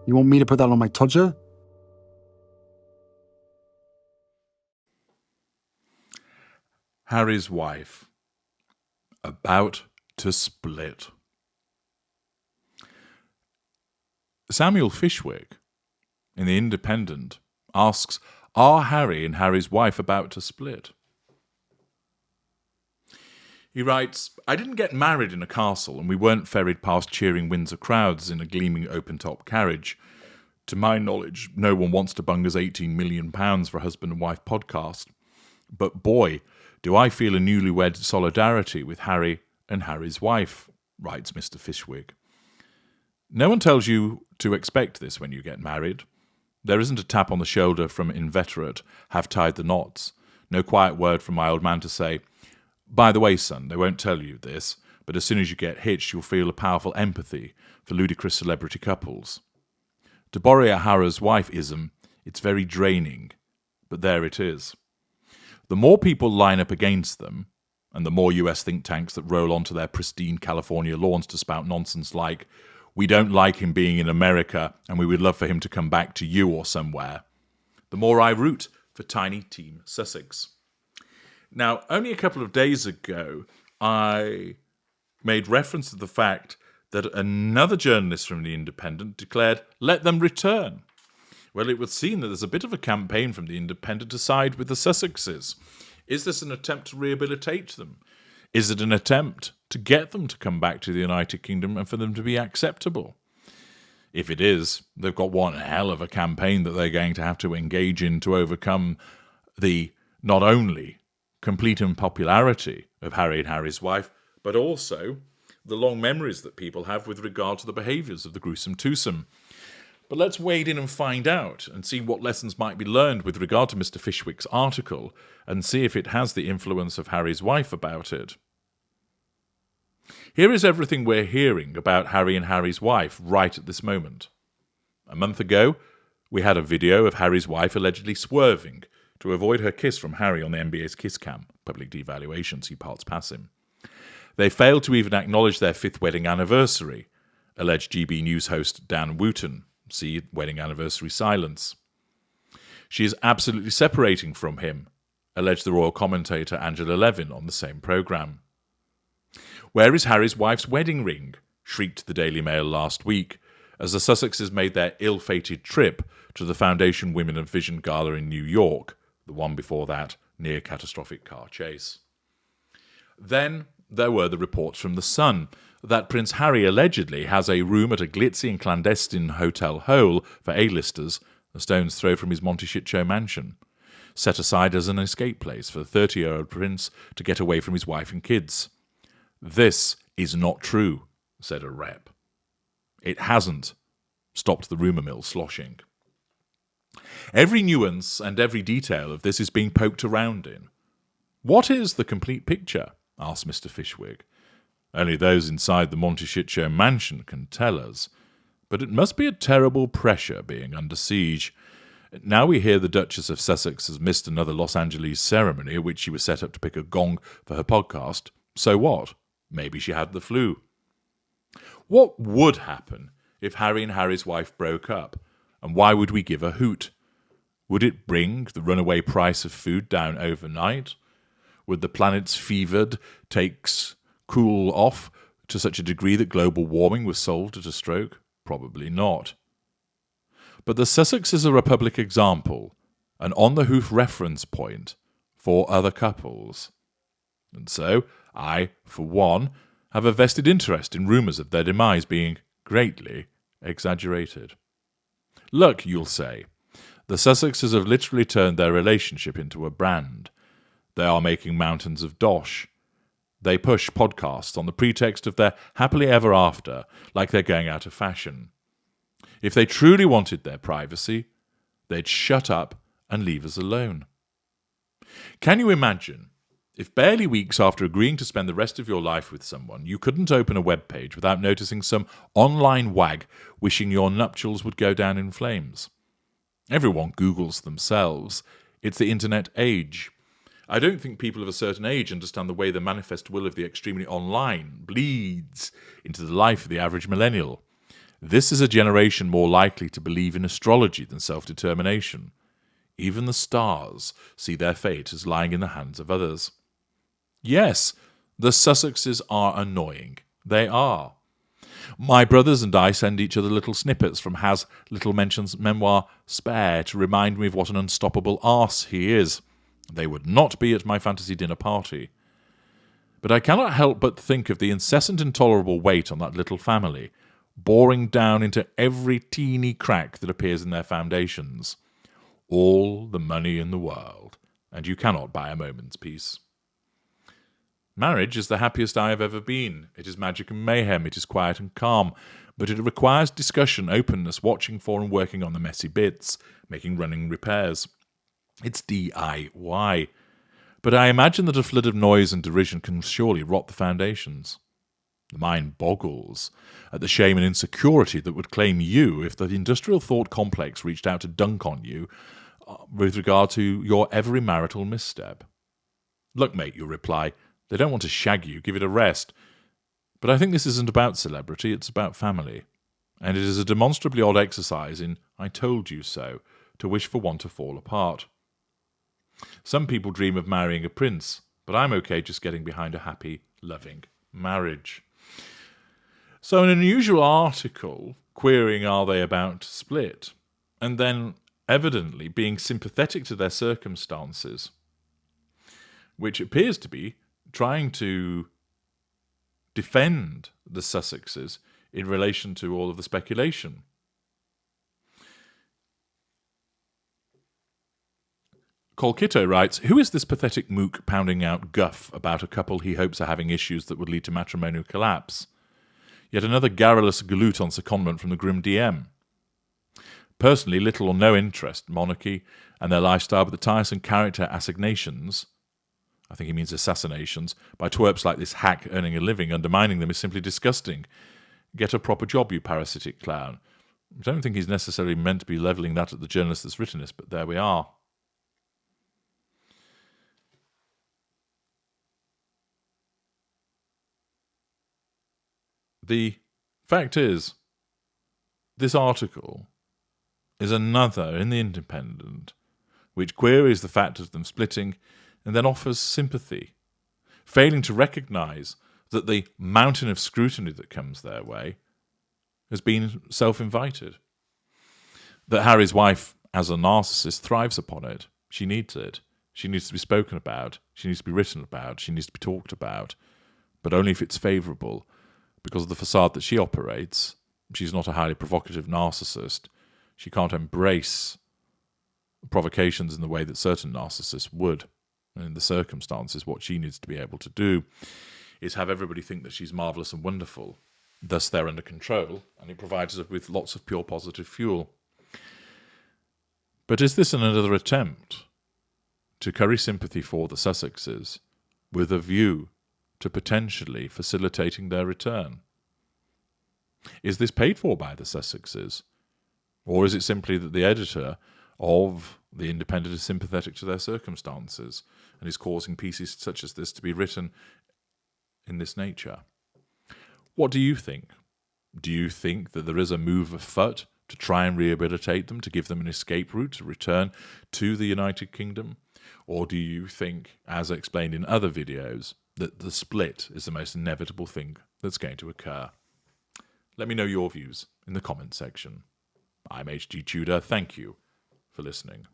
You want me to put that on my todger? Harry's wife. About to split. Samuel Fishwick, in The Independent, asks, are Harry and Harry's wife about to split? He writes, I didn't get married in a castle, and we weren't ferried past cheering Windsor crowds in a gleaming open-top carriage. To my knowledge, no one wants to bung us £18 million for a husband and wife podcast. But boy, do I feel a newlywed solidarity with Harry and Harry's wife, writes Mr. Fishwick. No one tells you to expect this when you get married. There isn't a tap on the shoulder from inveterate, have tied the knots. No quiet word from my old man to say, by the way, son, they won't tell you this, but as soon as you get hitched, you'll feel a powerful empathy for ludicrous celebrity couples. To borrow a Harry's wife-ism, it's very draining, but there it is. The more people line up against them, and the more US think tanks that roll onto their pristine California lawns to spout nonsense like, we don't like him being in America and we would love for him to come back to you or somewhere, the more I root for tiny Team Sussex. Now, only a couple of days ago, I made reference to the fact that another journalist from The Independent declared, let them return. Well, it would seem that there's a bit of a campaign from The Independent to side with the Sussexes. Is this an attempt to rehabilitate them? Is it an attempt to get them to come back to the United Kingdom and for them to be acceptable? If it is, they've got one hell of a campaign that they're going to have to engage in to overcome the not only complete unpopularity of Harry and Harry's wife, but also the long memories that people have with regard to the behaviours of the gruesome twosome. But let's wade in and find out and see what lessons might be learned with regard to Mr. Fishwick's article and see if it has the influence of Harry's wife about it. Here is everything we're hearing about Harry and Harry's wife right at this moment. A month ago, we had a video of Harry's wife allegedly swerving to avoid her kiss from Harry on the NBA's kiss cam, public devaluation, see parts pass him. They failed to even acknowledge their 5th wedding anniversary, alleged GB News host Dan Wooten, see wedding anniversary silence. She is absolutely separating from him, alleged the royal commentator Angela Levin on the same programme. Where is Harry's wife's wedding ring? Shrieked the Daily Mail last week, as the Sussexes made their ill-fated trip to the Foundation Women of Vision Gala in New York, the one before that near-catastrophic car chase. Then there were the reports from The Sun that Prince Harry allegedly has a room at a glitzy and clandestine hotel hole for A-listers, a stone's throw from his Monteshitcho mansion, set aside as an escape place for the 30-year-old prince to get away from his wife and kids. This is not true, said a rep. It hasn't stopped the rumour mill sloshing. Every nuance and every detail of this is being poked around in. What is the complete picture? Asked Mr. Fishwick. Only those inside the Monteshitcho mansion can tell us. But it must be a terrible pressure being under siege. Now we hear the Duchess of Sussex has missed another Los Angeles ceremony at which she was set up to pick a gong for her podcast. So what? Maybe she had the flu. What would happen if Harry and Harry's wife broke up? And why would we give a hoot? Would it bring the runaway price of food down overnight? Would the planet's fevered takes cool off to such a degree that global warming was solved at a stroke? Probably not. But the Sussexes are a public example, an on-the-hoof reference point for other couples. And so, I, for one, have a vested interest in rumours of their demise being greatly exaggerated. Look, you'll say, the Sussexes have literally turned their relationship into a brand. They are making mountains of dosh. They push podcasts on the pretext of their happily ever after, like they're going out of fashion. If they truly wanted their privacy, they'd shut up and leave us alone. Can you imagine if barely weeks after agreeing to spend the rest of your life with someone, you couldn't open a web page without noticing some online wag wishing your nuptials would go down in flames? Everyone Googles themselves. It's the internet age. I don't think people of a certain age understand the way the manifest will of the extremely online bleeds into the life of the average millennial. This is a generation more likely to believe in astrology than self-determination. Even the stars see their fate as lying in the hands of others. Yes, the Sussexes are annoying. They are. My brothers and I send each other little snippets from Has Little Mention's memoir Spare to remind me of what an unstoppable arse he is. They would not be at my fantasy dinner party. But I cannot help but think of the incessant intolerable weight on that little family, boring down into every teeny crack that appears in their foundations. All the money in the world, and you cannot buy a moment's peace. Marriage is the happiest I have ever been. It is magic and mayhem, it is quiet and calm, but it requires discussion, openness, watching for and working on the messy bits, making running repairs. It's DIY. But I imagine that a flood of noise and derision can surely rot the foundations. The mind boggles at the shame and insecurity that would claim you if the industrial thought complex reached out to dunk on you with regard to your every marital misstep. Look, mate, you reply, they don't want to shag you, give it a rest. But I think this isn't about celebrity, it's about family. And it is a demonstrably odd exercise in I told you so, to wish for one to fall apart. Some people dream of marrying a prince, but I'm okay just getting behind a happy, loving marriage. So an unusual article querying are they about to split, and then evidently being sympathetic to their circumstances, which appears to be trying to defend the Sussexes in relation to all of the speculation. Colkitto writes, who is this pathetic mook pounding out guff about a couple he hopes are having issues that would lead to matrimonial collapse? Yet another garrulous galoot on secondment from the grim DM. Personally, little or no interest, monarchy and their lifestyle, but the tiresome character assignations, I think he means assassinations, by twerps like this hack earning a living, undermining them is simply disgusting. Get a proper job, you parasitic clown. I don't think he's necessarily meant to be levelling that at the journalist that's written this, but there we are. The fact is, this article is another in the Independent, which queries the fact of them splitting and then offers sympathy, failing to recognise that the mountain of scrutiny that comes their way has been self-invited. That Harry's wife, as a narcissist, thrives upon it. She needs it. She needs to be spoken about. She needs to be written about. She needs to be talked about. But only if it's favourable. Because of the facade that she operates, she's not a highly provocative narcissist. She can't embrace provocations in the way that certain narcissists would. And in the circumstances, what she needs to be able to do is have everybody think that she's marvellous and wonderful. Thus, they're under control, and it provides us with lots of pure positive fuel. But is this another attempt to curry sympathy for the Sussexes with a view to potentially facilitating their return? Is this paid for by the Sussexes? Or is it simply that the editor of The Independent is sympathetic to their circumstances and is causing pieces such as this to be written in this nature? What do you think? Do you think that there is a move afoot to try and rehabilitate them, to give them an escape route, to return to the United Kingdom? Or do you think, as explained in other videos, that the split is the most inevitable thing that's going to occur? Let me know your views in the comments section. I'm HG Tudor. Thank you for listening.